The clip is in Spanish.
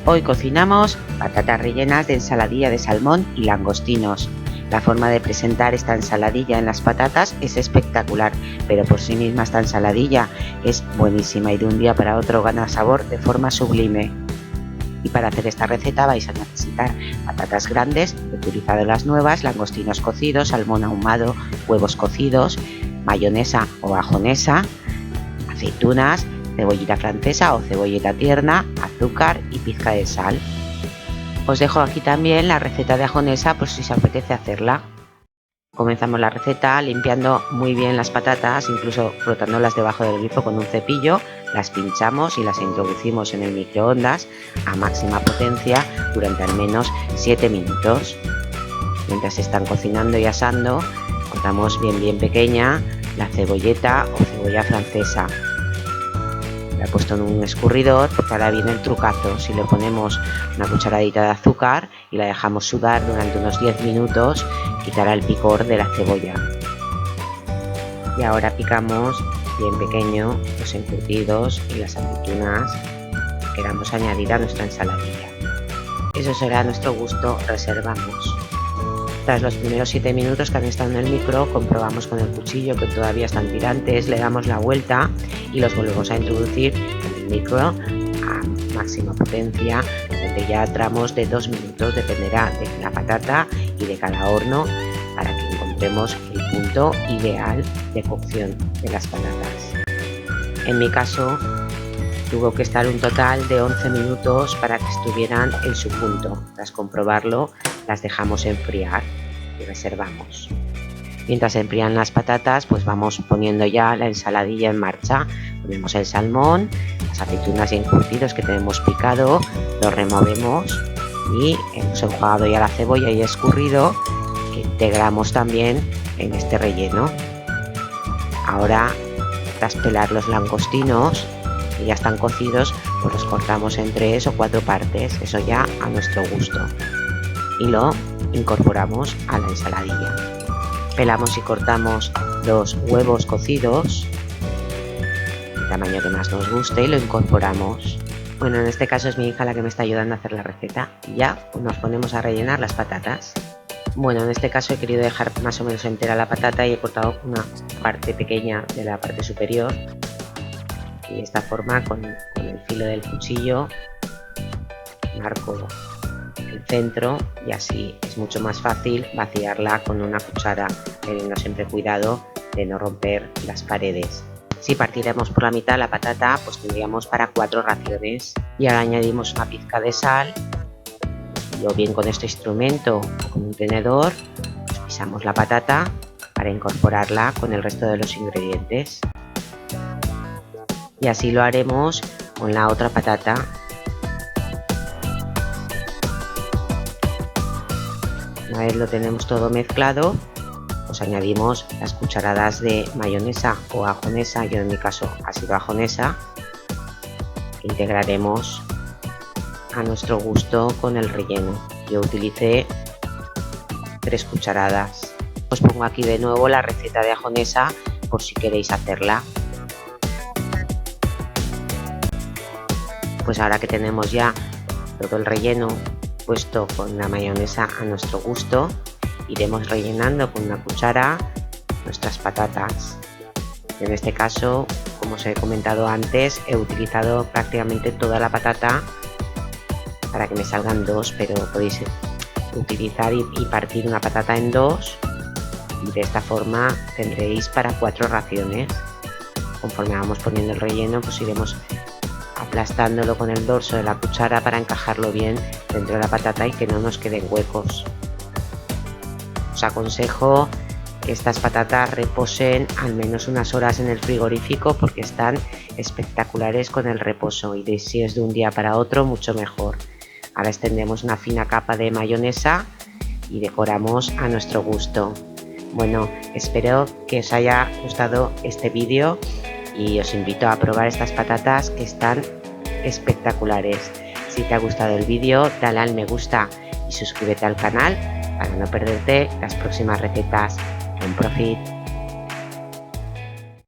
Hoy cocinamos patatas rellenas de ensaladilla de salmón y langostinos. La forma de presentar esta ensaladilla en las patatas es espectacular, pero por sí misma esta ensaladilla es buenísima y de un día para otro gana sabor de forma sublime. Y para hacer esta receta vais a necesitar patatas grandes, he utilizado las nuevas, langostinos cocidos, salmón ahumado, huevos cocidos, mayonesa o bajonesa, aceitunas, cebollita francesa o cebolleta tierna, azúcar y pizca de sal. Os dejo aquí también la receta de ajonesa por si os apetece hacerla. Comenzamos la receta limpiando muy bien las patatas, incluso frotándolas debajo del grifo con un cepillo, las pinchamos y las introducimos en el microondas a máxima potencia durante al menos 7 minutos. Mientras se están cocinando y asando, cortamos bien pequeña la cebolleta o cebolla francesa. La he puesto en un escurridor porque ahora viene el trucazo. Si le ponemos una cucharadita de azúcar y la dejamos sudar durante unos 10 minutos, quitará el picor de la cebolla. Y ahora picamos bien pequeño los encurtidos y las aceitunas que queramos añadir a nuestra ensaladilla. Eso será a nuestro gusto, reservamos. Tras los primeros 7 minutos que han estado en el micro, comprobamos con el cuchillo que todavía están tirantes, le damos la vuelta y los volvemos a introducir en el micro a máxima potencia durante ya tramos de 2 minutos, dependerá de la patata y de cada horno para que encontremos el punto ideal de cocción de las patatas. En mi caso tuvo que estar un total de 11 minutos para que estuvieran en su punto. Tras comprobarlo, las dejamos enfriar y reservamos. Mientras se enfrían las patatas, pues vamos poniendo ya la ensaladilla en marcha. Ponemos el salmón, las aceitunas y encurtidos que tenemos picado, lo removemos y hemos enjuagado ya la cebolla y escurrido que integramos también en este relleno. Ahora, tras pelar los langostinos, que ya están cocidos, pues los cortamos en 3 o 4 partes, eso ya a nuestro gusto, y lo incorporamos a la ensaladilla. Pelamos y cortamos los huevos cocidos, el tamaño que más nos guste, y lo incorporamos. Bueno, en este caso es mi hija la que me está ayudando a hacer la receta y ya nos ponemos a rellenar las patatas. Bueno, en este caso he querido dejar más o menos entera la patata y he cortado una parte pequeña de la parte superior. Y de esta forma con el filo del cuchillo marco el centro y así es mucho más fácil vaciarla con una cuchara, teniendo siempre cuidado de no romper las paredes. Si partiéramos por la mitad la patata, pues tendríamos para 4 raciones. Y ahora añadimos una pizca de sal y o bien con este instrumento o con un tenedor pues pisamos la patata para incorporarla con el resto de los ingredientes. Y así lo haremos con la otra patata. Una vez lo tenemos todo mezclado, pues añadimos las cucharadas de mayonesa o ajonesa, yo en mi caso ha sido ajonesa, que integraremos a nuestro gusto con el relleno. Yo utilicé 3 cucharadas. Os pongo aquí de nuevo la receta de ajonesa por si queréis hacerla. Pues ahora que tenemos ya todo el relleno puesto con la mayonesa a nuestro gusto, iremos rellenando con una cuchara nuestras patatas. En este caso, como os he comentado antes, he utilizado prácticamente toda la patata para que me salgan 2, pero podéis utilizar y partir una patata en 2 y de esta forma tendréis para 4 raciones. Conforme vamos poniendo el relleno, pues iremos aplastándolo con el dorso de la cuchara para encajarlo bien dentro de la patata y que no nos queden huecos. Os aconsejo que estas patatas reposen al menos unas horas en el frigorífico porque están espectaculares con el reposo y si es de un día para otro mucho mejor. Ahora extendemos una fina capa de mayonesa y decoramos a nuestro gusto. Bueno, espero que os haya gustado este vídeo y os invito a probar estas patatas que están espectaculares. Si te ha gustado el vídeo, dale al me gusta y suscríbete al canal para no perderte las próximas recetas. Buen profit.